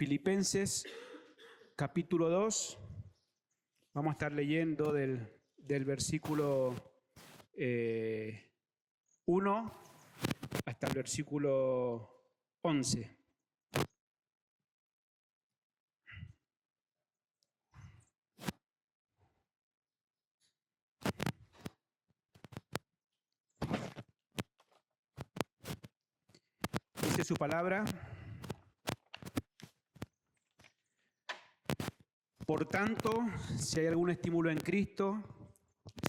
Filipenses capítulo 2. Vamos a estar leyendo del versículo 1 hasta el versículo 11. Dice su palabra: por tanto, si hay algún estímulo en Cristo,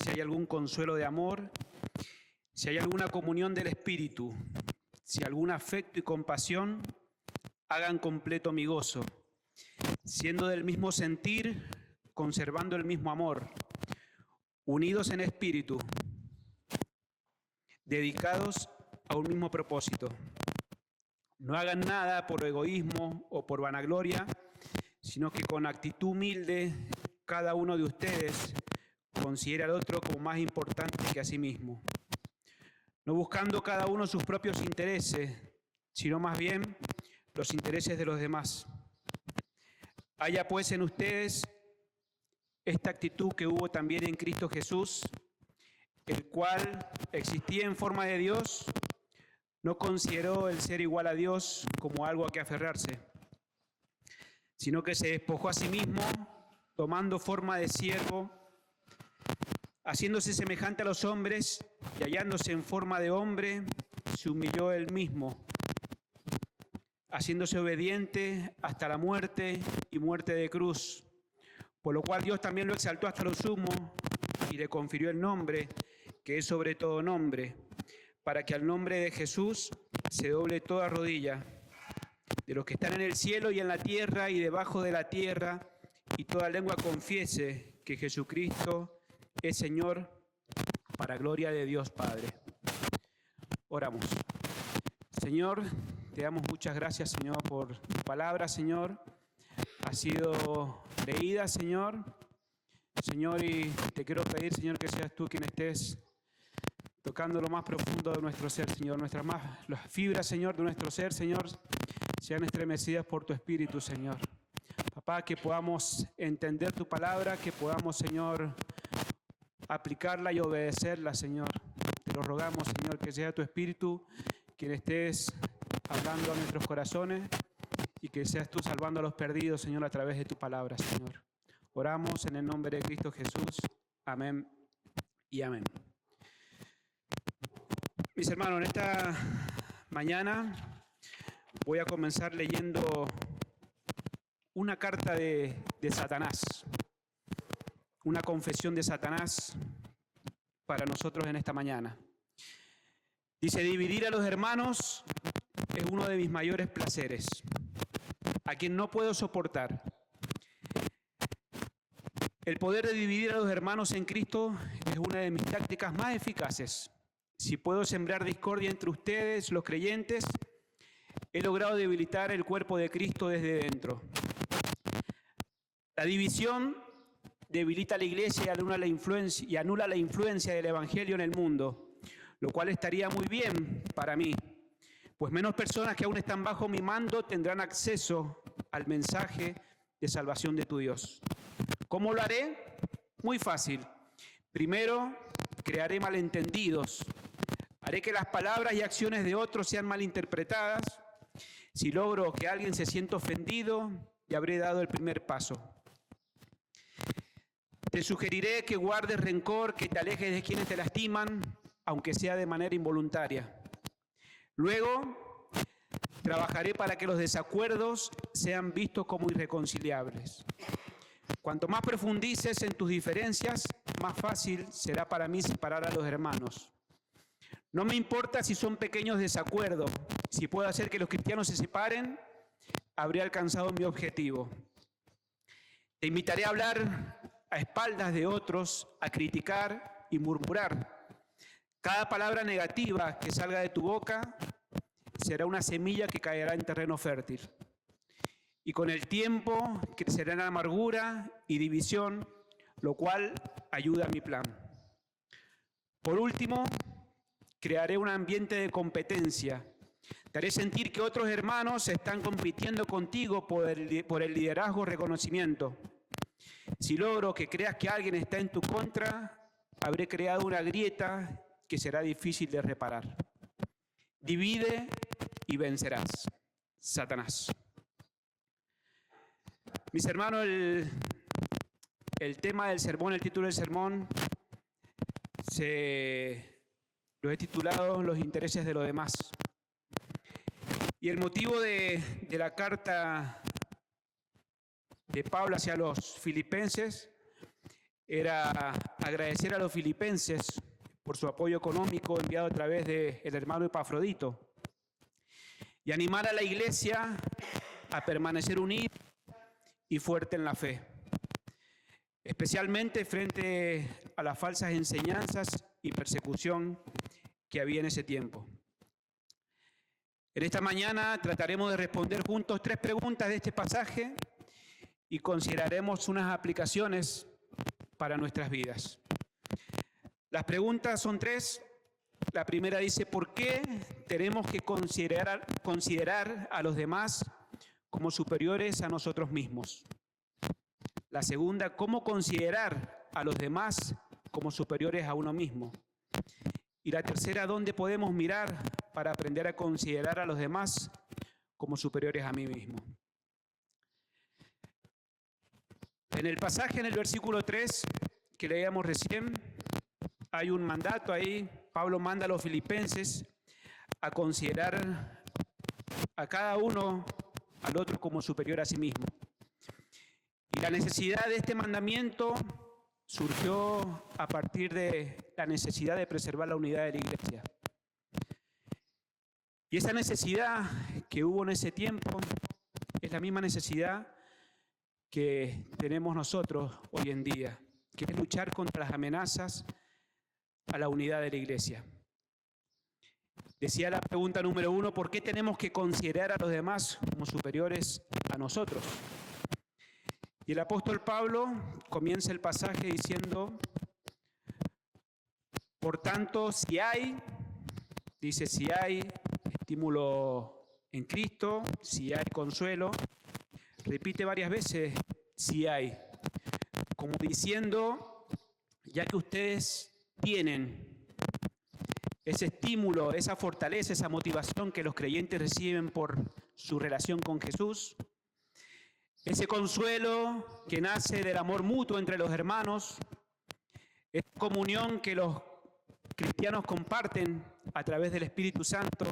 si hay algún consuelo de amor, si hay alguna comunión del Espíritu, si algún afecto y compasión, hagan completo mi gozo, siendo del mismo sentir, conservando el mismo amor, unidos en espíritu, dedicados a un mismo propósito. No hagan nada por egoísmo o por vanagloria, sino que con actitud humilde cada uno de ustedes considera al otro como más importante que a sí mismo, no buscando cada uno sus propios intereses, sino más bien los intereses de los demás. Haya pues en ustedes esta actitud que hubo también en Cristo Jesús, el cual existía en forma de Dios, no consideró el ser igual a Dios como algo a que aferrarse, sino que se despojó a sí mismo, tomando forma de siervo, haciéndose semejante a los hombres y hallándose en forma de hombre, se humilló él mismo, haciéndose obediente hasta la muerte y muerte de cruz, por lo cual Dios también lo exaltó hasta lo sumo y le confirió el nombre que es sobre todo nombre, para que al nombre de Jesús se doble toda rodilla, de los que están en el cielo y en la tierra y debajo de la tierra, y toda lengua confiese que Jesucristo es Señor, para gloria de Dios Padre. Oramos. Señor, te damos muchas gracias, Señor, por tu palabra, Señor. Ha sido leída, Señor. Señor, y te quiero pedir, Señor, que seas tú quien estés tocando lo más profundo de nuestro ser, Señor. Las fibras, Señor, de nuestro ser, Señor, sean estremecidas por tu Espíritu, Señor. Papá, que podamos entender tu palabra, que podamos, Señor, aplicarla y obedecerla, Señor. Te lo rogamos, Señor, que sea tu Espíritu quien estés hablando a nuestros corazones y que seas tú salvando a los perdidos, Señor, a través de tu palabra, Señor. Oramos en el nombre de Cristo Jesús. Amén y amén. Mis hermanos, en esta mañana voy a comenzar leyendo una carta de Satanás, una confesión de Satanás para nosotros en esta mañana. Dice: dividir a los hermanos es uno de mis mayores placeres, a quien no puedo soportar. El poder de dividir a los hermanos en Cristo es una de mis tácticas más eficaces. Si puedo sembrar discordia entre ustedes, los creyentes, he logrado debilitar el cuerpo de Cristo desde dentro. La división debilita a la Iglesia y anula la influencia del Evangelio en el mundo, lo cual estaría muy bien para mí, pues menos personas que aún están bajo mi mando tendrán acceso al mensaje de salvación de tu Dios. ¿Cómo lo haré? Muy fácil. Primero, crearé malentendidos. Haré que las palabras y acciones de otros sean malinterpretadas. Si logro que alguien se sienta ofendido, ya habré dado el primer paso. Te sugeriré que guardes rencor, que te alejes de quienes te lastiman, aunque sea de manera involuntaria. Luego, trabajaré para que los desacuerdos sean vistos como irreconciliables. Cuanto más profundices en tus diferencias, más fácil será para mí separar a los hermanos. No me importa si son pequeños desacuerdos. Si puedo hacer que los cristianos se separen, habré alcanzado mi objetivo. Te invitaré a hablar a espaldas de otros, a criticar y murmurar. Cada palabra negativa que salga de tu boca será una semilla que caerá en terreno fértil. Y con el tiempo crecerá en amargura y división, lo cual ayuda a mi plan. Por último, crearé un ambiente de competencia Te haré sentir que otros hermanos están compitiendo contigo por el liderazgo o reconocimiento. Si logro que creas que alguien está en tu contra, habré creado una grieta que será difícil de reparar. Divide y vencerás. Satanás. Mis hermanos, el tema del sermón, el título del sermón, lo he titulado Los intereses de los demás. Y el motivo de la carta de Pablo hacia los filipenses era agradecer a los filipenses por su apoyo económico enviado a través del hermano Epafrodito y animar a la iglesia a permanecer unida y fuerte en la fe, especialmente frente a las falsas enseñanzas y persecución que había en ese tiempo. En esta mañana trataremos de responder juntos 3 preguntas de este pasaje y consideraremos unas aplicaciones para nuestras vidas. Las preguntas son 3. La primera dice, ¿por qué tenemos que considerar a los demás como superiores a nosotros mismos? La segunda, ¿cómo considerar a los demás como superiores a uno mismo? Y la tercera, ¿dónde podemos mirar para aprender a considerar a los demás como superiores a mí mismo? En el pasaje, en el versículo 3, que leíamos recién, hay un mandato ahí. Pablo manda a los filipenses a considerar a cada uno al otro como superior a sí mismo. Y la necesidad de este mandamiento surgió a partir de la necesidad de preservar la unidad de la iglesia. Y esa necesidad que hubo en ese tiempo es la misma necesidad que tenemos nosotros hoy en día, que es luchar contra las amenazas a la unidad de la iglesia. Decía la pregunta número 1, ¿por qué tenemos que considerar a los demás como superiores a nosotros? Y el apóstol Pablo comienza el pasaje diciendo, por tanto, si hay estímulo en Cristo, si hay consuelo, repite varias veces, si hay, como diciendo, ya que ustedes tienen ese estímulo, esa fortaleza, esa motivación que los creyentes reciben por su relación con Jesús, ese consuelo que nace del amor mutuo entre los hermanos, esa comunión que los cristianos comparten a través del Espíritu Santo,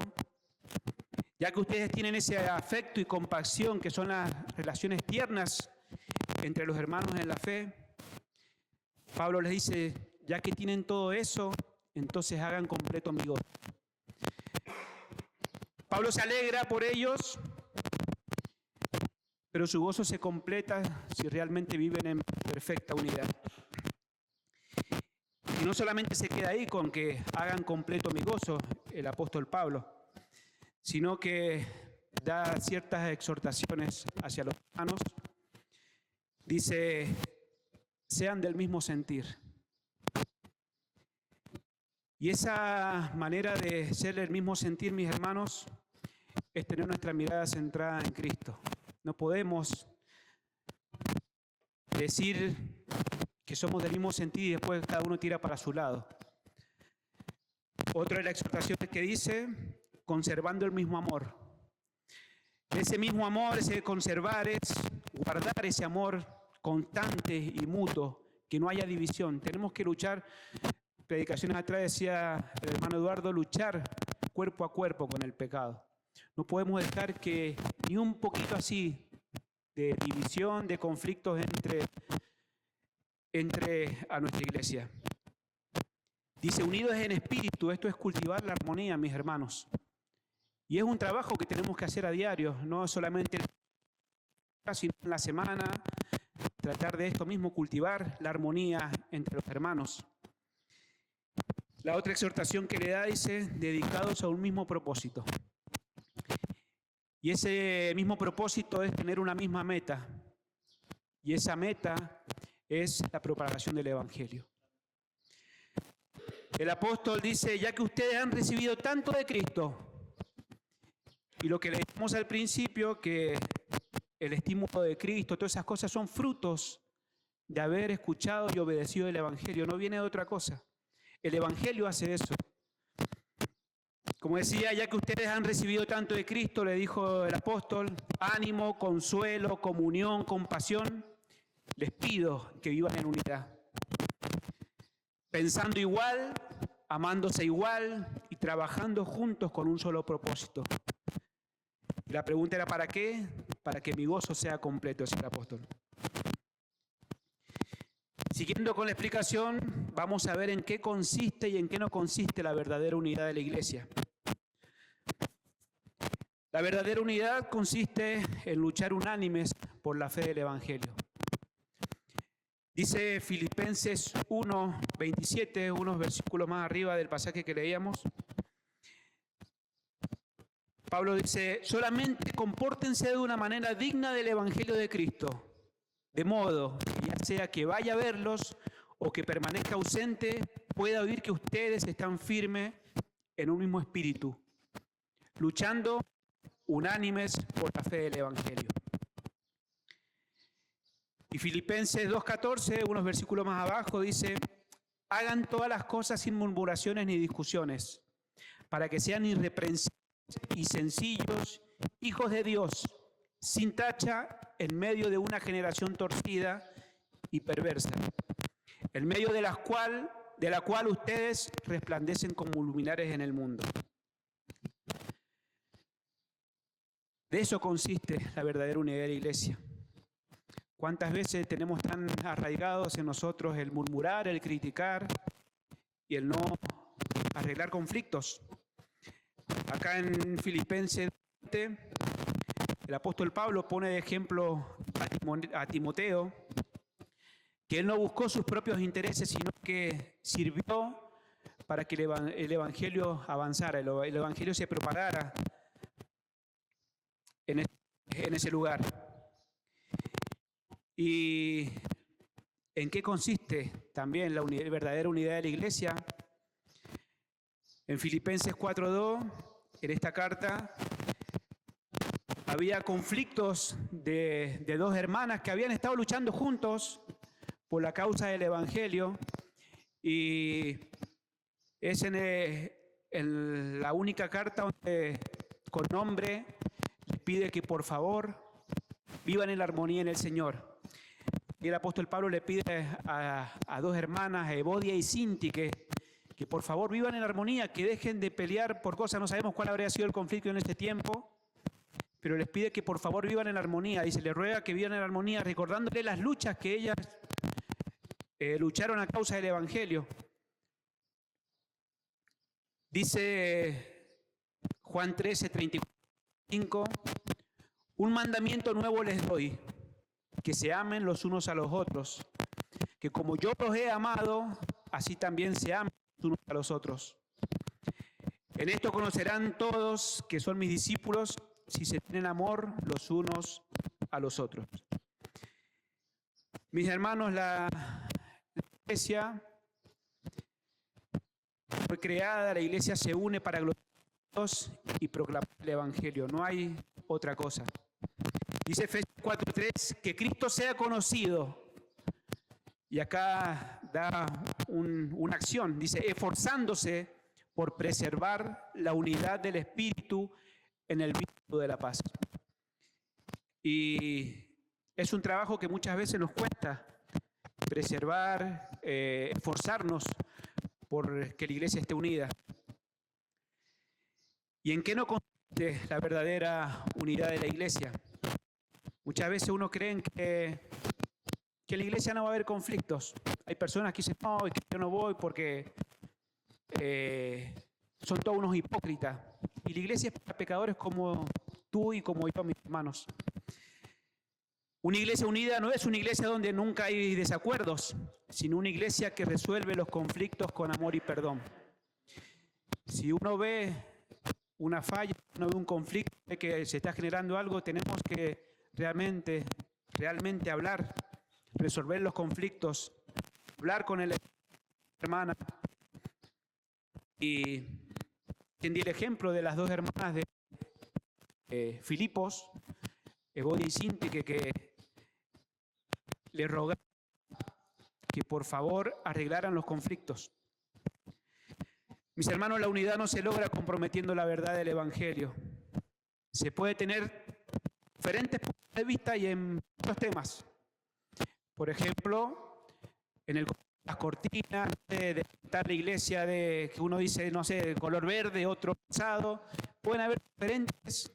ya que ustedes tienen ese afecto y compasión que son las relaciones tiernas entre los hermanos en la fe, Pablo les dice, ya que tienen todo eso, entonces hagan completo mi gozo. Pablo se alegra por ellos, pero su gozo se completa si realmente viven en perfecta unidad. Y no solamente se queda ahí con que hagan completo mi gozo, el apóstol Pablo, sino que da ciertas exhortaciones hacia los hermanos. Dice, sean del mismo sentir. Y esa manera de ser del mismo sentir, mis hermanos, es tener nuestra mirada centrada en Cristo. No podemos decir que somos del mismo sentir y después cada uno tira para su lado. Otra de las exhortaciones que dice, conservando el mismo amor. Ese mismo amor, ese conservar, es guardar ese amor constante y mutuo, que no haya división. Tenemos que luchar, predicaciones atrás decía el hermano Eduardo, luchar cuerpo a cuerpo con el pecado. No podemos dejar que ni un poquito así de división, de conflictos entre a nuestra iglesia. Dice, unidos en espíritu, esto es cultivar la armonía, mis hermanos. Y es un trabajo que tenemos que hacer a diario, no solamente sino en la semana, tratar de esto mismo, cultivar la armonía entre los hermanos. La otra exhortación que le da dice, dedicados a un mismo propósito. Y ese mismo propósito es tener una misma meta. Y esa meta es la propagación del Evangelio. El apóstol dice, ya que ustedes han recibido tanto de Cristo, Y lo que leímos al principio, que el estímulo de Cristo, todas esas cosas son frutos de haber escuchado y obedecido el Evangelio, no viene de otra cosa. El Evangelio hace eso. Como decía, ya que ustedes han recibido tanto de Cristo, le dijo el apóstol, ánimo, consuelo, comunión, compasión, les pido que vivan en unidad. Pensando igual, amándose igual y trabajando juntos con un solo propósito. La pregunta era ¿para qué? Para que mi gozo sea completo, decía el apóstol. Siguiendo con la explicación, vamos a ver en qué consiste y en qué no consiste la verdadera unidad de la Iglesia. La verdadera unidad consiste en luchar unánimes por la fe del Evangelio. Dice Filipenses 1:27, unos versículos más arriba del pasaje que leíamos. Pablo dice, solamente compórtense de una manera digna del Evangelio de Cristo, de modo que ya sea que vaya a verlos o que permanezca ausente, pueda oír que ustedes están firmes en un mismo espíritu, luchando unánimes por la fe del Evangelio. Y Filipenses 2:14, unos versículos más abajo, dice, hagan todas las cosas sin murmuraciones ni discusiones, para que sean irreprensibles y sencillos, hijos de Dios, sin tacha, en medio de una generación torcida y perversa, en medio de la cual ustedes resplandecen como luminares en el mundo. De eso consiste la verdadera unidad de la Iglesia. ¿Cuántas veces tenemos tan arraigados en nosotros el murmurar, el criticar y el no arreglar conflictos? Acá en Filipenses, el apóstol Pablo pone de ejemplo a Timoteo, que él no buscó sus propios intereses, sino que sirvió para que el Evangelio avanzara, el Evangelio se propagara en ese lugar. ¿Y en qué consiste también la verdadera unidad de la Iglesia? En Filipenses 4:2, en esta carta, había conflictos de dos hermanas que habían estado luchando juntos por la causa del Evangelio, y es en la única carta donde con nombre les pide que por favor vivan en la armonía en el Señor. Y el apóstol Pablo le pide a dos hermanas, Evodia y Sinti, que por favor vivan en armonía, que dejen de pelear por cosas, no sabemos cuál habría sido el conflicto en este tiempo, pero les pide que por favor vivan en armonía. Dice, les ruega que vivan en armonía, recordándole las luchas que ellas lucharon a causa del Evangelio. Dice Juan 13:35, un mandamiento nuevo les doy, que se amen los unos a los otros, que como yo los he amado, así también se amen los unos a los otros. En esto conocerán todos que son mis discípulos, si se tienen amor los unos a los otros. Mis hermanos, la Iglesia fue creada, la Iglesia se une para glorificar a Dios y proclamar el Evangelio, no hay otra cosa. Dice Efesios 4:3, que Cristo sea conocido, y acá da una acción, dice, esforzándose por preservar la unidad del Espíritu en el vínculo de la paz. Y es un trabajo que muchas veces nos cuesta preservar, esforzarnos por que la Iglesia esté unida. ¿Y en qué no consiste la verdadera unidad de la Iglesia? Muchas veces uno cree que en la Iglesia no va a haber conflictos. Hay personas que dicen, no, que yo no voy porque son todos unos hipócritas. Y la Iglesia es para pecadores como tú y como yo, mis hermanos. Una iglesia unida no es una iglesia donde nunca hay desacuerdos, sino una iglesia que resuelve los conflictos con amor y perdón. Si uno ve una falla, uno ve un conflicto, ve que se está generando algo, tenemos que realmente hablar, resolver los conflictos, hablar con el hermana. Y entendí el ejemplo de las dos hermanas Filipos, Evodia y Síntique, que le rogaron que por favor arreglaran los conflictos. Mis hermanos, la unidad no se logra comprometiendo la verdad del Evangelio. Se puede tener diferentes puntos de vista y en muchos temas. Por ejemplo, en las cortinas de la iglesia, de que uno dice, no sé, de color verde, otro rosado. Pueden haber diferentes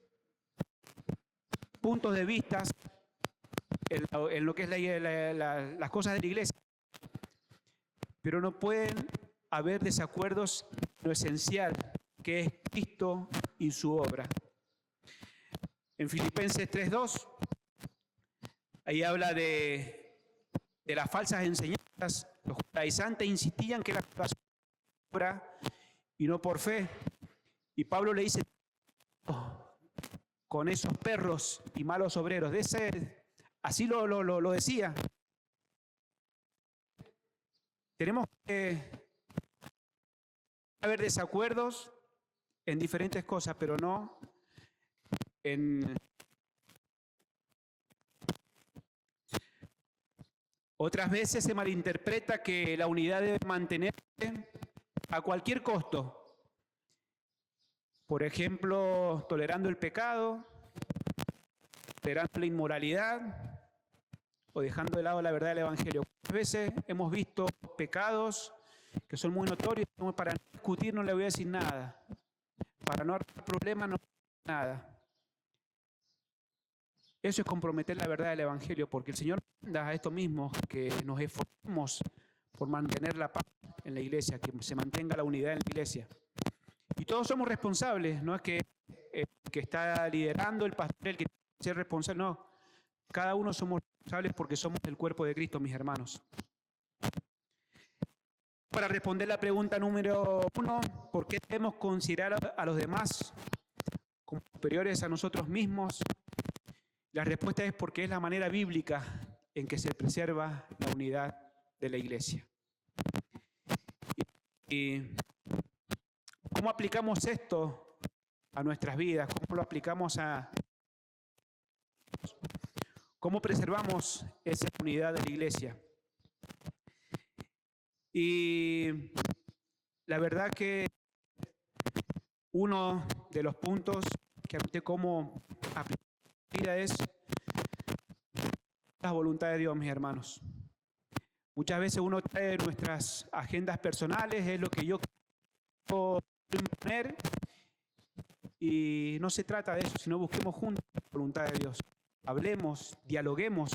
puntos de vista en lo que es las cosas de la iglesia. Pero no pueden haber desacuerdos en lo esencial, que es Cristo y su obra. En Filipenses 3:2, ahí habla de las falsas enseñanzas. Los judaizantes insistían que la salvación era por obra y no por fe. Y Pablo le dice, con esos perros y malos obreros, así lo decía. Tenemos que haber desacuerdos en diferentes cosas, pero no en... Otras veces se malinterpreta que la unidad debe mantenerse a cualquier costo. Por ejemplo, tolerando el pecado, tolerando la inmoralidad o dejando de lado la verdad del Evangelio. A veces hemos visto pecados que son muy notorios, para no discutir no le voy a decir nada, para no arreglar problemas no voy a decir nada. Eso es comprometer la verdad del Evangelio, porque el Señor manda a esto mismo, que nos esforcemos por mantener la paz en la iglesia, que se mantenga la unidad en la iglesia. Y todos somos responsables, no es que el que está liderando, el pastor, el que tiene que ser responsable, no. Cada uno somos responsables porque somos el cuerpo de Cristo, mis hermanos. Para responder la pregunta número 1, ¿por qué debemos considerar a los demás como superiores a nosotros mismos? La respuesta es porque es la manera bíblica en que se preserva la unidad de la iglesia. ¿Y cómo aplicamos esto a nuestras vidas? ¿Cómo lo aplicamos cómo preservamos esa unidad de la iglesia? Y la verdad que uno de los puntos que anoté cómo aplicar la vida es la voluntad de Dios, mis hermanos. Muchas veces uno trae nuestras agendas personales, es lo que yo quiero imponer, y no se trata de eso, sino busquemos juntos la voluntad de Dios. Hablemos, dialoguemos.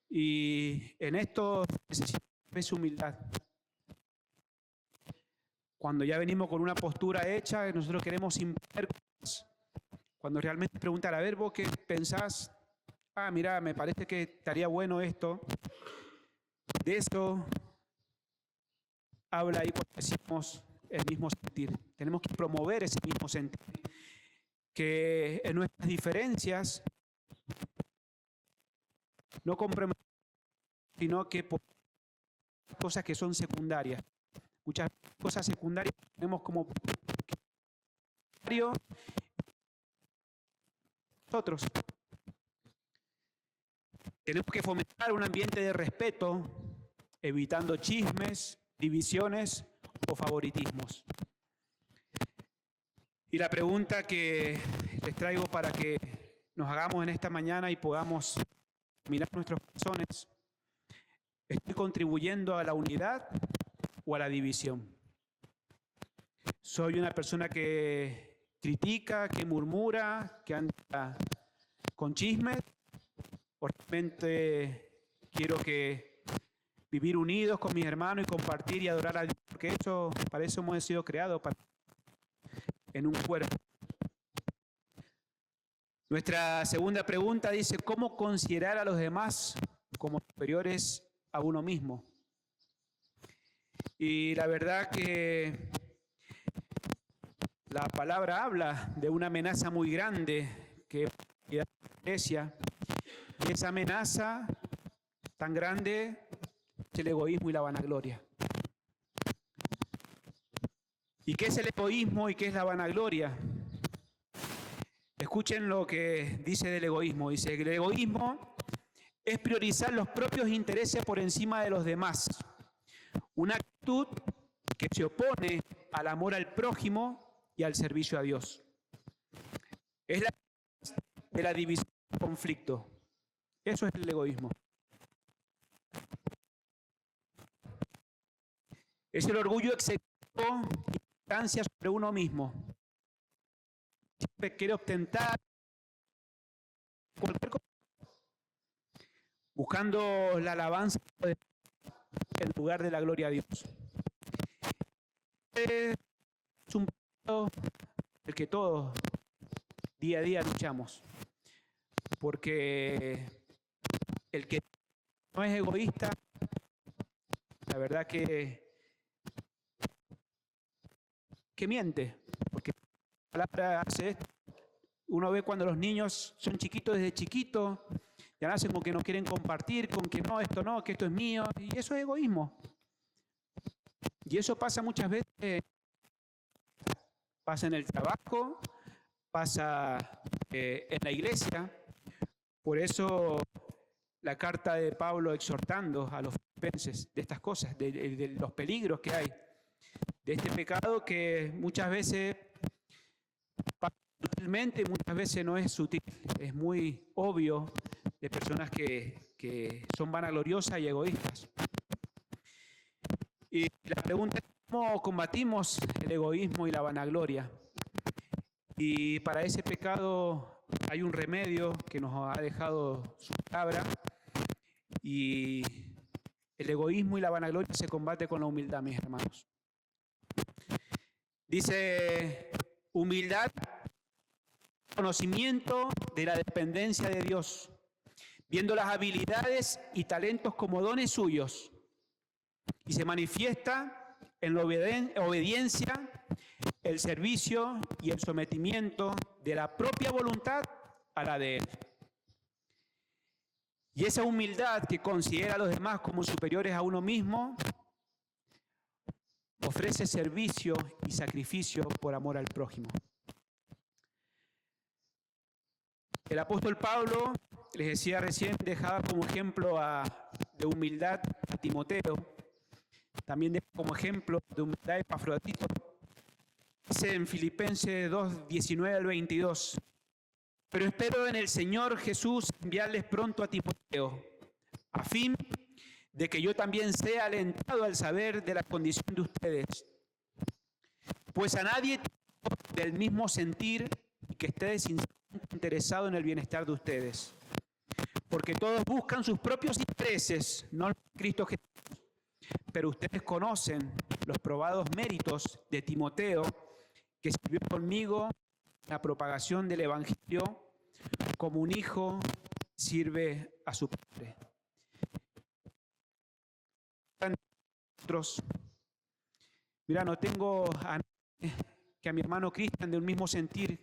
Y en esto necesitamos humildad. Cuando ya venimos con una postura hecha, nosotros queremos imponer cosas. Cuando realmente preguntar, a ver, vos qué pensás, mira, me parece que estaría bueno esto. De eso habla ahí cuando decimos el mismo sentir. Tenemos que promover ese mismo sentir. Que en nuestras diferencias no comprometemos, sino que por cosas que son secundarias. Muchas cosas secundarias tenemos como nosotros. Tenemos que fomentar un ambiente de respeto, evitando chismes, divisiones o favoritismos. Y la pregunta que les traigo para que nos hagamos en esta mañana y podamos mirar nuestros corazones: ¿estoy contribuyendo a la unidad o a la división? ¿Soy una persona que critica, que murmura, que anda con chismes? ¿O realmente quiero vivir unidos con mis hermanos y compartir y adorar a Dios? Porque eso, para eso hemos sido creados, en un cuerpo. Nuestra segunda pregunta dice, ¿cómo considerar a los demás como superiores a uno mismo? Y la verdad que la palabra habla de una amenaza muy grande que es la iglesia. Y esa amenaza tan grande es el egoísmo y la vanagloria. ¿Y qué es el egoísmo y qué es la vanagloria? Escuchen lo que dice del egoísmo. Dice que el egoísmo es priorizar los propios intereses por encima de los demás. Una actitud que se opone al amor al prójimo y al servicio a Dios. Es la de la división y conflicto. Eso es el egoísmo. Es el orgullo excesivo y importancia sobre uno mismo. Siempre quiere ostentar cualquier cosa, buscando la alabanza en lugar de la gloria a Dios. Es un pecado del que todos día a día luchamos, porque el que no es egoísta, la verdad que miente, porque la palabra hace esto. Uno ve cuando los niños son chiquitos desde chiquitos, ya nacen con que no quieren compartir, con que no, que esto es mío, y eso es egoísmo. Y eso pasa muchas veces, pasa en el trabajo, pasa en la iglesia. Por eso la carta de Pablo exhortando a los filipenses de estas cosas, de los peligros que hay, de este pecado que muchas veces pasa sutilmente, muchas veces no es sutil, es muy obvio, de personas que son vanagloriosas y egoístas. Y la pregunta es cómo combatimos el egoísmo y la vanagloria. Y para ese pecado hay un remedio que nos ha dejado su palabra, y el egoísmo y la vanagloria se combate con la humildad, mis hermanos. Dice, humildad, conocimiento de la dependencia de Dios, viendo las habilidades y talentos como dones suyos, y se manifiesta en la obediencia, el servicio y el sometimiento de la propia voluntad a la de Él. Y esa humildad que considera a los demás como superiores a uno mismo, ofrece servicio y sacrificio por amor al prójimo. El apóstol Pablo, les decía recién, dejaba como ejemplo de humildad a Timoteo, también deja como ejemplo de humildad a Epafrodito. Dice en Filipenses 2, 19 al 22, pero espero en el Señor Jesús enviarles pronto a Timoteo, a fin de que yo también sea alentado al saber de la condición de ustedes. Pues a nadie del mismo sentir y que esté interesado en el bienestar de ustedes. Porque todos buscan sus propios intereses, no los de Cristo Jesús. Pero ustedes conocen los probados méritos de Timoteo, que sirvió conmigo en la propagación del Evangelio, como un hijo sirve a su padre. Mira, no tengo a nadie que a mi hermano Cristian de un mismo sentir,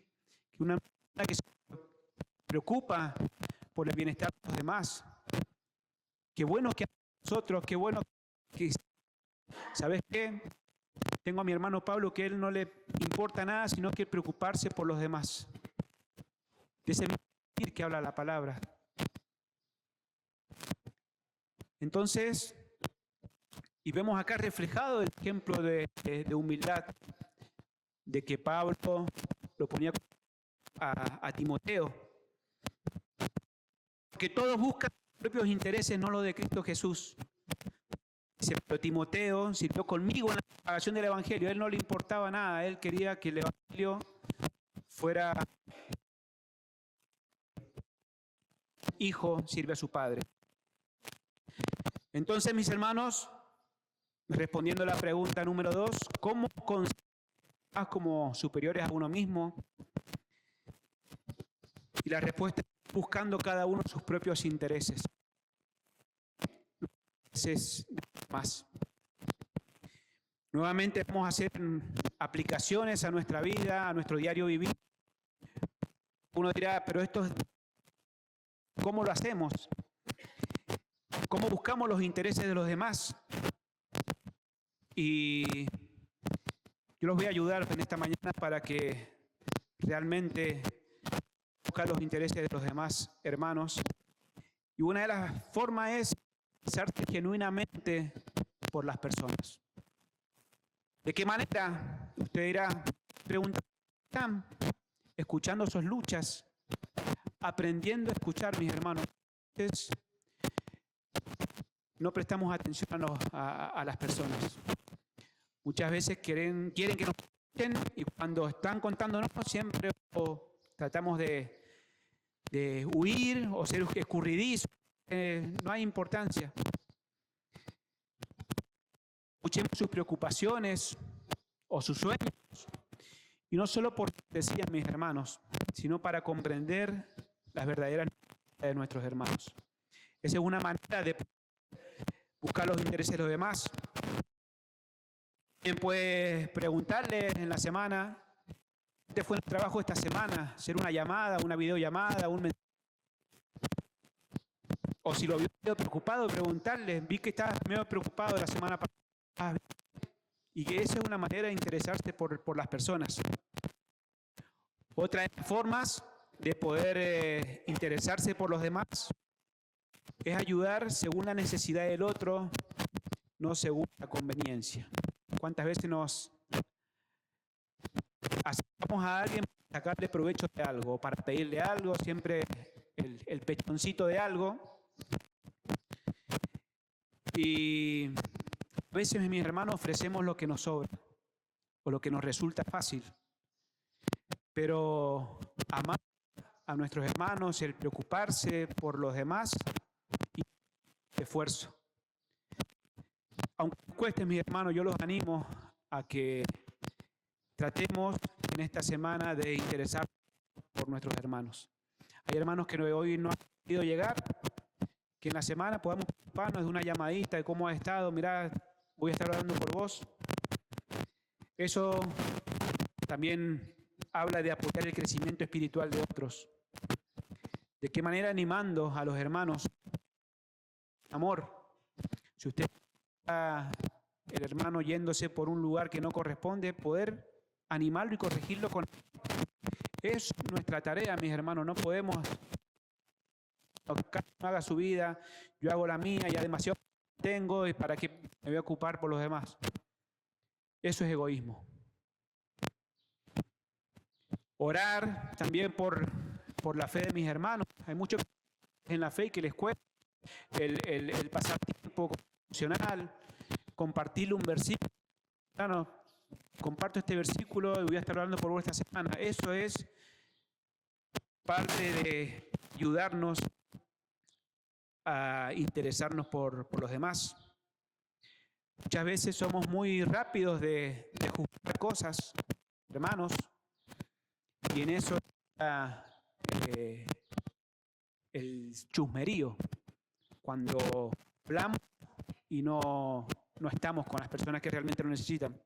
que una persona que se preocupa por el bienestar de los demás. Qué bueno que a nosotros, qué bueno que, ¿sabes qué? Tengo a mi hermano Pablo que a él no le importa nada, sino que preocuparse por los demás. De ese mismo sentir que habla la palabra. Entonces, y vemos acá reflejado el ejemplo de humildad, de que Pablo lo ponía a Timoteo. Porque todos buscan sus propios intereses, no los de Cristo Jesús. Dice, pero Timoteo sirvió conmigo en la propagación del Evangelio. A él no le importaba nada, él quería que el Evangelio fuera hijo, sirve a su padre. Entonces, mis hermanos, respondiendo a la pregunta número 2, ¿cómo consideras como superiores a uno mismo? Y la respuesta es buscando cada uno sus propios intereses. Es más. Nuevamente vamos a hacer aplicaciones a nuestra vida, a nuestro diario vivir. Uno dirá, pero esto, ¿cómo lo hacemos? ¿Cómo buscamos los intereses de los demás? Y yo los voy a ayudar en esta mañana para que realmente buscar los intereses de los demás hermanos. Y una de las formas es interesarse genuinamente por las personas. ¿De qué manera? Usted dirá, preguntar, ¿están escuchando sus luchas? Aprendiendo a escuchar, mis hermanos. Entonces, no prestamos atención a las personas. Muchas veces quieren que nos escuchen y cuando están contándonos siempre tratamos de huir o ser escurridizos. No hay importancia. Escuchemos sus preocupaciones o sus sueños. Y no solo por decían mis hermanos, sino para comprender las verdaderas necesidades de nuestros hermanos. Esa es una manera de buscar los intereses de los demás. También puedes preguntarle en la semana, ¿qué fue el trabajo esta semana? Hacer una llamada, una videollamada, un mensaje. O si lo vio preocupado, preguntarle, vi que estabas medio preocupado la semana pasada. Y que esa es una manera de interesarse por las personas. Otra de las formas de poder interesarse por los demás es ayudar según la necesidad del otro, no según la conveniencia. ¿Cuántas veces nos acercamos a alguien para sacarle provecho de algo, para pedirle algo, siempre el pechoncito de algo? Y a veces, mis hermanos, ofrecemos lo que nos sobra o lo que nos resulta fácil. Pero amar a nuestros hermanos, el preocuparse por los demás y esfuerzo. Aunque cueste, mis hermanos, yo los animo a que tratemos en esta semana de interesar por nuestros hermanos. Hay hermanos que hoy no han podido llegar, que en la semana podamos ocuparnos de una llamadita de cómo ha estado. Mirá, voy a estar orando por vos. Eso también habla de apoyar el crecimiento espiritual de otros. ¿De qué manera? Animando a los hermanos. Amor. Si usted está el hermano yéndose por un lugar que no corresponde, poder animarlo y corregirlo con... Es nuestra tarea, mis hermanos. No podemos... Cada uno haga su vida, yo hago la mía, ya demasiado tengo y para qué me voy a ocupar por los demás. Eso es egoísmo. Orar también por la fe de mis hermanos. Hay muchos en la fe que les cuesta el pasar tiempo emocional, compartirle un versículo. Bueno, comparto este versículo y voy a estar hablando por vos esta semana. Eso es parte de ayudarnos a interesarnos por los demás. Muchas veces somos muy rápidos de juzgar cosas, hermanos, y en eso está el chusmerío, cuando hablamos y no estamos con las personas que realmente lo necesitan.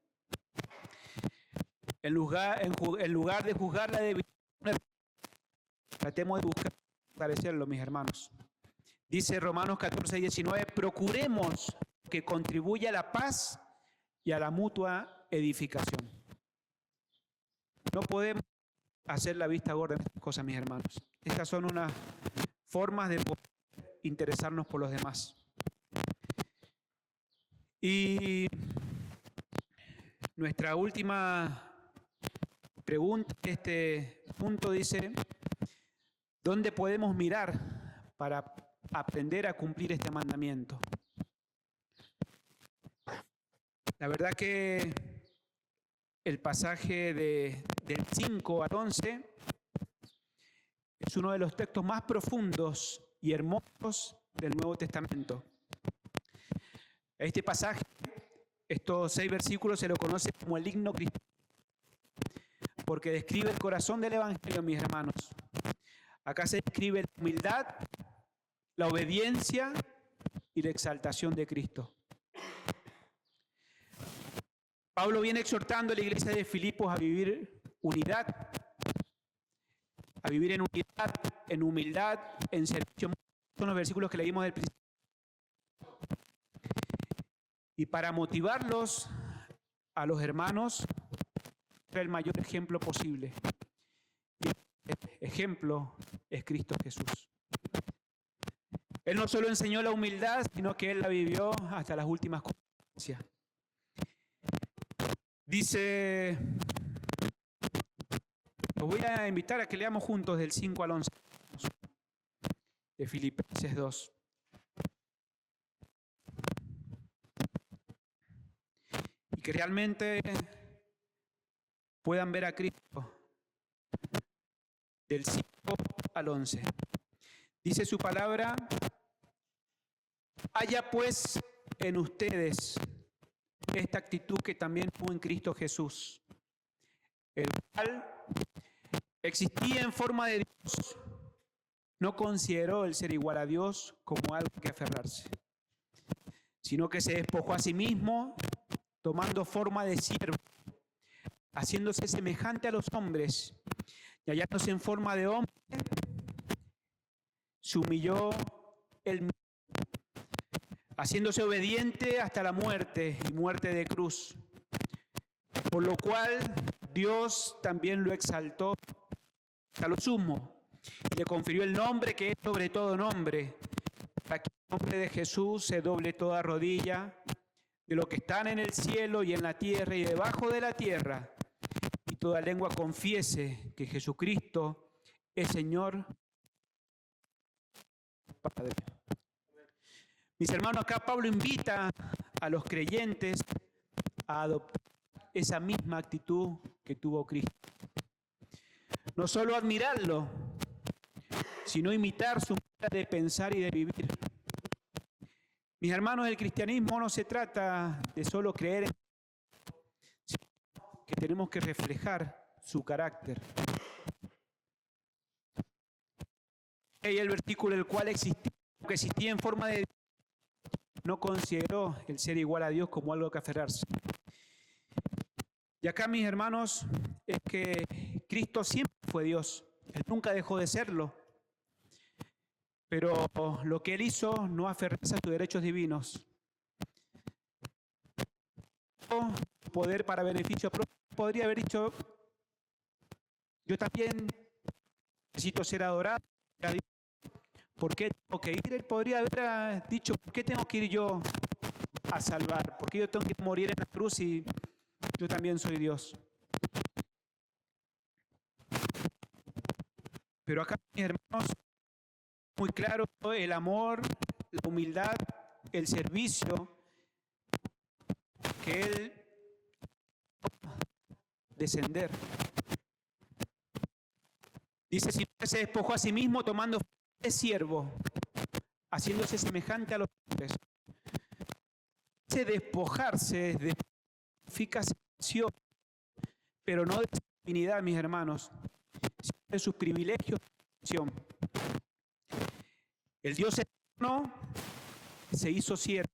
En lugar de juzgar la debilidad, tratemos de buscar fortalecerlo, mis hermanos. Dice Romanos 14:19, procuremos que contribuya a la paz y a la mutua edificación. No podemos hacer la vista gorda en estas cosas, mis hermanos. Estas son unas formas de poder interesarnos por los demás. Y nuestra última pregunta de este punto dice, ¿dónde podemos mirar para aprender a cumplir este mandamiento? La verdad que el pasaje del 5 al 11 es uno de los textos más profundos y hermosos del Nuevo Testamento. Este pasaje, estos 6 versículos, se lo conoce como el himno cristiano, porque describe el corazón del Evangelio, mis hermanos. Acá se describe la humildad, la obediencia y la exaltación de Cristo. Pablo viene exhortando a la iglesia de Filipos a vivir unidad, a vivir en unidad, en humildad, en servicio. Son los versículos que leímos del principio. Y para motivarlos a los hermanos, el mayor ejemplo posible. ejemplo es Cristo Jesús. Él no solo enseñó la humildad, sino que Él la vivió hasta las últimas consecuencias. Dice, los voy a invitar a que leamos juntos del 5 al 11 de Filipenses 2. Y que realmente puedan ver a Cristo del 5 al 11. Dice su palabra: haya pues en ustedes esta actitud que también hubo en Cristo Jesús, el cual existía en forma de Dios, no consideró el ser igual a Dios como algo que aferrarse, sino que se despojó a sí mismo, tomando forma de siervo, haciéndose semejante a los hombres, y hallándose en forma de hombre, se humilló él mismo, haciéndose obediente hasta la muerte y muerte de cruz, por lo cual Dios también lo exaltó hasta lo sumo y le confirió el nombre que es sobre todo nombre, para que en el nombre de Jesús se doble toda rodilla de lo que están en el cielo y en la tierra y debajo de la tierra, y toda lengua confiese que Jesucristo es Señor. Padre. Mis hermanos, acá Pablo invita a los creyentes a adoptar esa misma actitud que tuvo Cristo. No solo admirarlo, sino imitar su manera de pensar y de vivir. Mis hermanos, el cristianismo no se trata de solo creer en Dios, sino que tenemos que reflejar su carácter. Y el versículo el cual existía en forma de Dios, no consideró el ser igual a Dios como algo que aferrarse. Y acá, mis hermanos, es que Cristo siempre fue Dios. Él nunca dejó de serlo. Pero lo que Él hizo no aferrarse a sus derechos divinos. Poder para beneficio propio. Podría haber dicho, yo también necesito ser adorado. ¿Por qué tengo que ir? Él podría haber dicho, ¿por qué tengo que ir yo a salvar? ¿Por qué yo tengo que morir en la cruz y yo también soy Dios? Pero acá, mis hermanos, muy claro el amor, la humildad, el servicio que Él descender. Dice, si se despojó a sí mismo tomando de siervo, haciéndose semejante a los hombres. Ese despojarse significa salvación, pero no de su divinidad, mis hermanos, sino de sus privilegios de salvación. El Dios eterno se hizo siervo,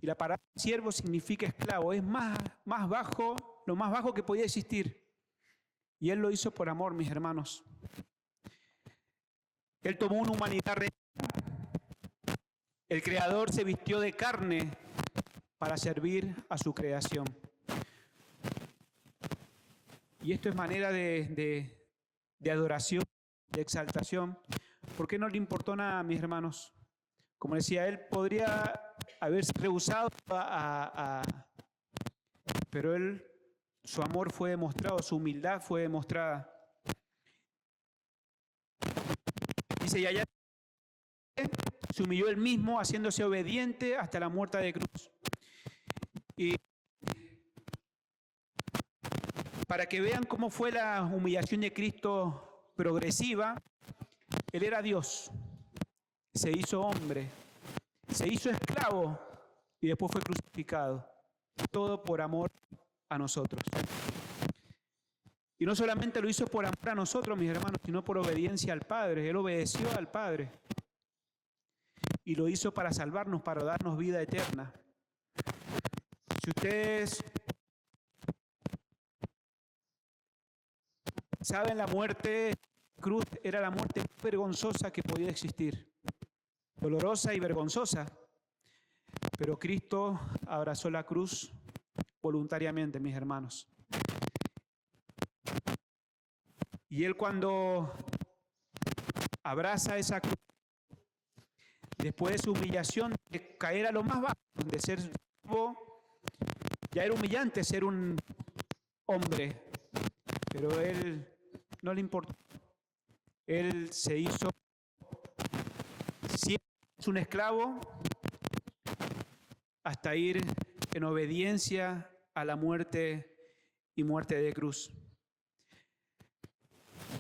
y la palabra siervo significa esclavo, es más bajo, lo más bajo que podía existir, y Él lo hizo por amor, mis hermanos. Él tomó una humanidad real. El Creador se vistió de carne para servir a su creación. Y esto es manera de adoración, de exaltación. ¿Por qué no le importó nada, mis hermanos? Como decía, Él podría haberse rehusado pero su amor fue demostrado, su humildad fue demostrada. Dice, y allá se humilló él mismo, haciéndose obediente hasta la muerte de cruz. Y para que vean cómo fue la humillación de Cristo progresiva, Él era Dios, se hizo hombre, se hizo esclavo y después fue crucificado. Todo por amor a nosotros. Y no solamente lo hizo por amor a nosotros, mis hermanos, sino por obediencia al Padre. Él obedeció al Padre. Y lo hizo para salvarnos, para darnos vida eterna. Si ustedes saben, la muerte cruz era la muerte más vergonzosa que podía existir. Dolorosa y vergonzosa. Pero Cristo abrazó la cruz voluntariamente, mis hermanos. Y Él cuando abraza esa cruz, después de su humillación, de caer a lo más bajo, de ser siervo, ya era humillante ser un hombre, pero Él no le importó. Él se hizo siempre un esclavo hasta ir en obediencia a la muerte y muerte de cruz.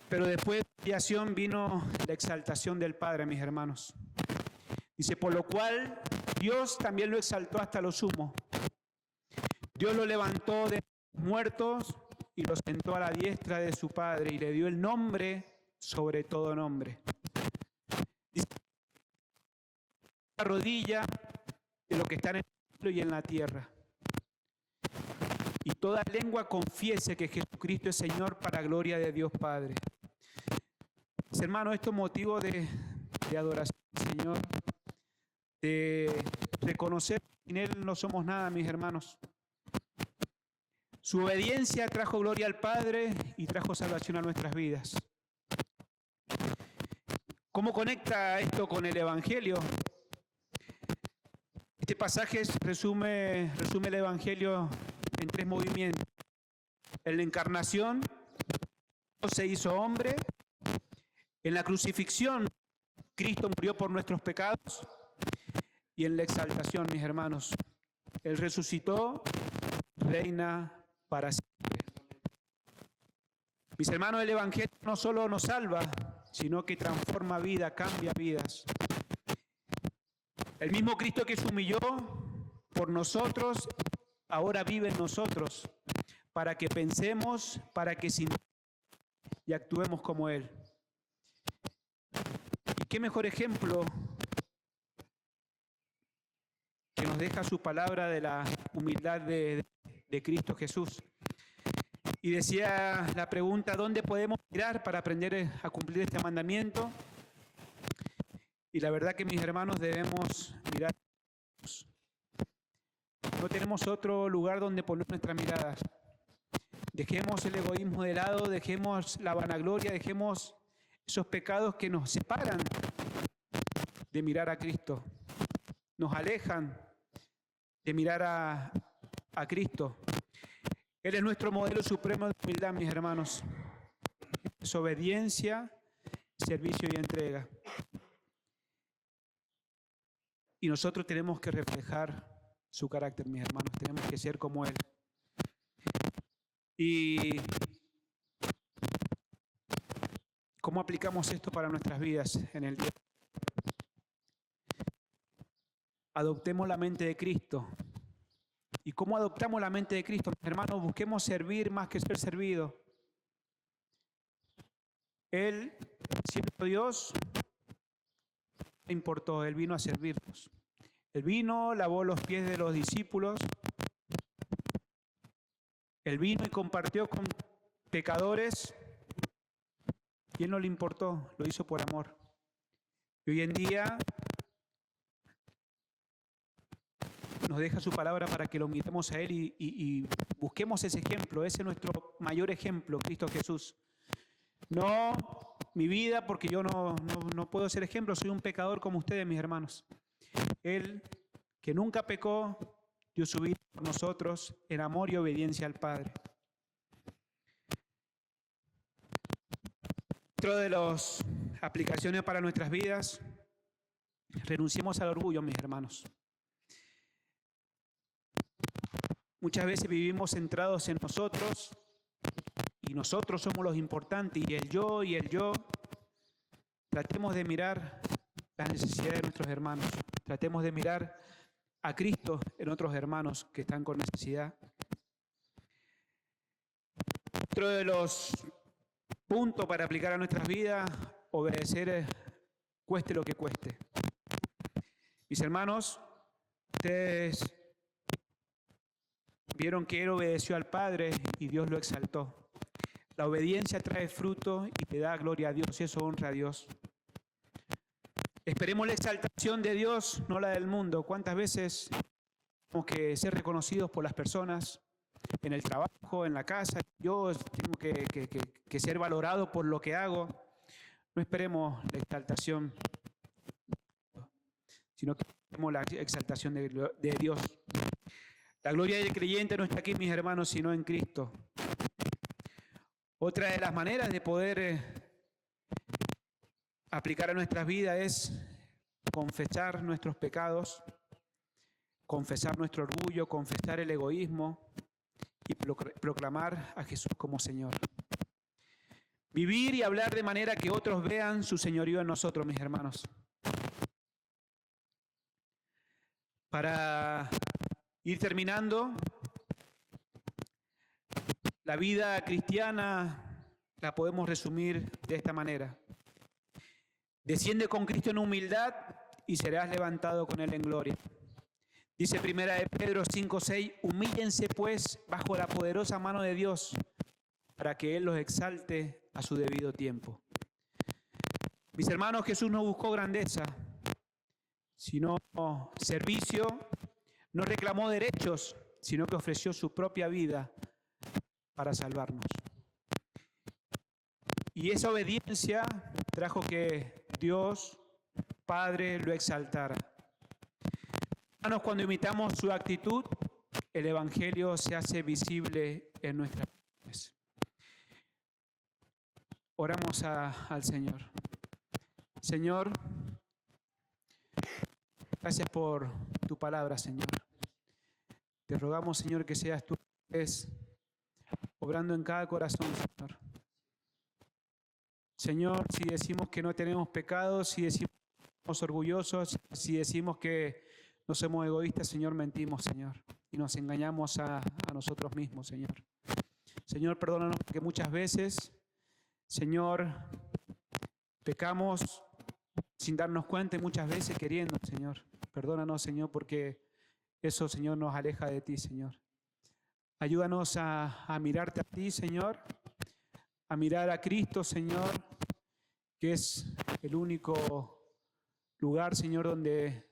Pero después de la humillación vino la exaltación del Padre, mis hermanos. Dice, por lo cual Dios también lo exaltó hasta lo sumo. Dios lo levantó de los muertos y lo sentó a la diestra de su Padre y le dio el nombre sobre todo nombre. Dice, la rodilla de lo que está en el cielo y en la tierra. Y toda lengua confiese que Jesucristo es Señor para gloria de Dios Padre. Mis hermanos, esto es motivo de adoración al Señor, de reconocer que sin Él no somos nada, mis hermanos. Su obediencia trajo gloria al Padre y trajo salvación a nuestras vidas. ¿Cómo conecta esto con el Evangelio? Este pasaje resume el Evangelio en 3 movimientos. En la encarnación, Dios se hizo hombre. En la crucifixión, Cristo murió por nuestros pecados. Y en la exaltación, mis hermanos, Él resucitó, reina para siempre. Mis hermanos, el Evangelio no solo nos salva, sino que transforma vida, cambia vidas. El mismo Cristo que se humilló por nosotros, ahora vive en nosotros, para que pensemos, para que sintamos y actuemos como Él. ¿Y qué mejor ejemplo que nos deja su palabra de la humildad de Cristo Jesús? Y decía la pregunta, ¿dónde podemos mirar para aprender a cumplir este mandamiento? Y la verdad que, mis hermanos, debemos mirar. No tenemos otro lugar donde poner nuestras miradas. Dejemos el egoísmo de lado, dejemos la vanagloria, dejemos esos pecados que nos separan de mirar a Cristo. Nos alejan de mirar a Cristo. Él es nuestro modelo supremo de humildad, mis hermanos. Es obediencia, servicio y entrega. Y nosotros tenemos que reflejar su carácter, mis hermanos. Tenemos que ser como Él. ¿Y cómo aplicamos esto para nuestras vidas en el día? Adoptemos la mente de Cristo. ¿Y cómo adoptamos la mente de Cristo? Mis hermanos, busquemos servir más que ser servido. Él, siendo Dios, no le importó, Él vino a servirnos. Él vino, lavó los pies de los discípulos. Él vino y compartió con pecadores. Y Él no le importó, lo hizo por amor. Y hoy en día nos deja su palabra para que lo miremos a Él y busquemos ese ejemplo. Ese es nuestro mayor ejemplo, Cristo Jesús. No mi vida, porque yo no puedo ser ejemplo, soy un pecador como ustedes, mis hermanos. Él, que nunca pecó, dio su vida por nosotros en amor y obediencia al Padre. Dentro de las aplicaciones para nuestras vidas, renunciemos al orgullo, mis hermanos. Muchas veces vivimos centrados en nosotros y nosotros somos los importantes y el yo. Tratemos de mirar las necesidades de nuestros hermanos. Tratemos de mirar a Cristo en otros hermanos que están con necesidad. Otro de los puntos para aplicar a nuestras vidas, obedecer cueste lo que cueste. Mis hermanos, ustedes vieron que Él obedeció al Padre y Dios lo exaltó. La obediencia trae fruto y te da gloria a Dios y eso honra a Dios. Esperemos la exaltación de Dios, no la del mundo. ¿Cuántas veces tenemos que ser reconocidos por las personas? en el trabajo, en la casa. Yo tengo que ser valorado por lo que hago. No esperemos la exaltación, sino que esperemos la exaltación de Dios. La gloria del creyente no está aquí, mis hermanos, sino en Cristo. Otra de las maneras de poder aplicar a nuestras vidas es confesar nuestros pecados, confesar nuestro orgullo, confesar el egoísmo y proclamar a Jesús como Señor. Vivir y hablar de manera que otros vean su señorío en nosotros, mis hermanos. Para ir terminando, la vida cristiana la podemos resumir de esta manera. Desciende con Cristo en humildad y serás levantado con Él en gloria. Dice 1 Pedro 5:6, humíllense pues bajo la poderosa mano de Dios para que Él los exalte a su debido tiempo. Mis hermanos, Jesús no buscó grandeza, sino servicio, no reclamó derechos, sino que ofreció su propia vida para salvarnos. Y esa obediencia trajo que Dios Padre lo exaltara. Hermanos, cuando imitamos su actitud, el Evangelio se hace visible en nuestras vidas. Oramos al Señor. Señor, gracias por tu palabra, Señor. Te rogamos, Señor, que seas tú obrando en cada corazón, Señor. Señor, si decimos que no tenemos pecados, si decimos que somos orgullosos, si decimos que no somos egoístas, Señor, mentimos, Señor, y nos engañamos a nosotros mismos, Señor. Señor, perdónanos porque muchas veces, Señor, pecamos sin darnos cuenta y muchas veces queriendo, Señor. Perdónanos, Señor, porque eso, Señor, nos aleja de ti, Señor. Ayúdanos a mirarte a ti, Señor, a mirar a Cristo, Señor, que es el único lugar, Señor, donde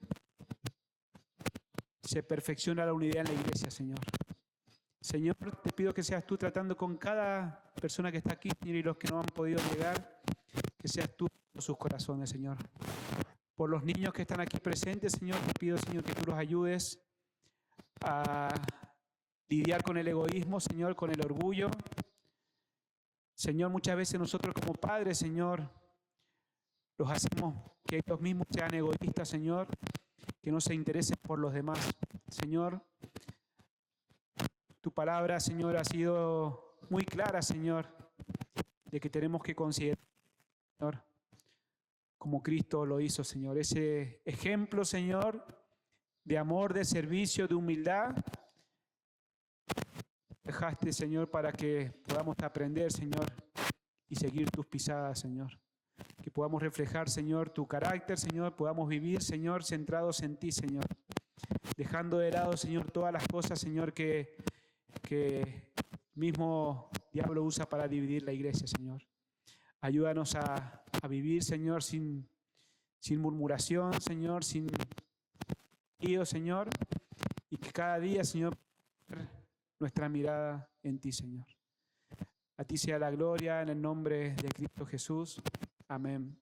se perfecciona la unidad en la iglesia, Señor. Señor, te pido que seas tú tratando con cada persona que está aquí, Señor, y los que no han podido llegar, que seas tú en sus corazones, Señor. Por los niños que están aquí presentes, Señor, te pido, Señor, que tú los ayudes a lidiar con el egoísmo, Señor, con el orgullo. Señor, muchas veces nosotros como padres, Señor, los hacemos que ellos mismos sean egoístas, Señor, que no se interesen por los demás. Señor, tu palabra, Señor, ha sido muy clara, Señor, de que tenemos que considerar, Señor, como Cristo lo hizo, Señor. Ese ejemplo, Señor, de amor, de servicio, de humildad, dejaste, Señor, para que podamos aprender, Señor, y seguir tus pisadas, Señor. Que podamos reflejar, Señor, tu carácter, Señor, podamos vivir, Señor, centrados en ti, Señor. Dejando de lado, Señor, todas las cosas, Señor, que mismo diablo usa para dividir la iglesia, Señor. Ayúdanos a vivir, Señor, sin murmuración, Señor, sin lío, Señor, y que cada día, Señor, nuestra mirada en ti, Señor. A ti sea la gloria en el nombre de Cristo Jesús. Amén.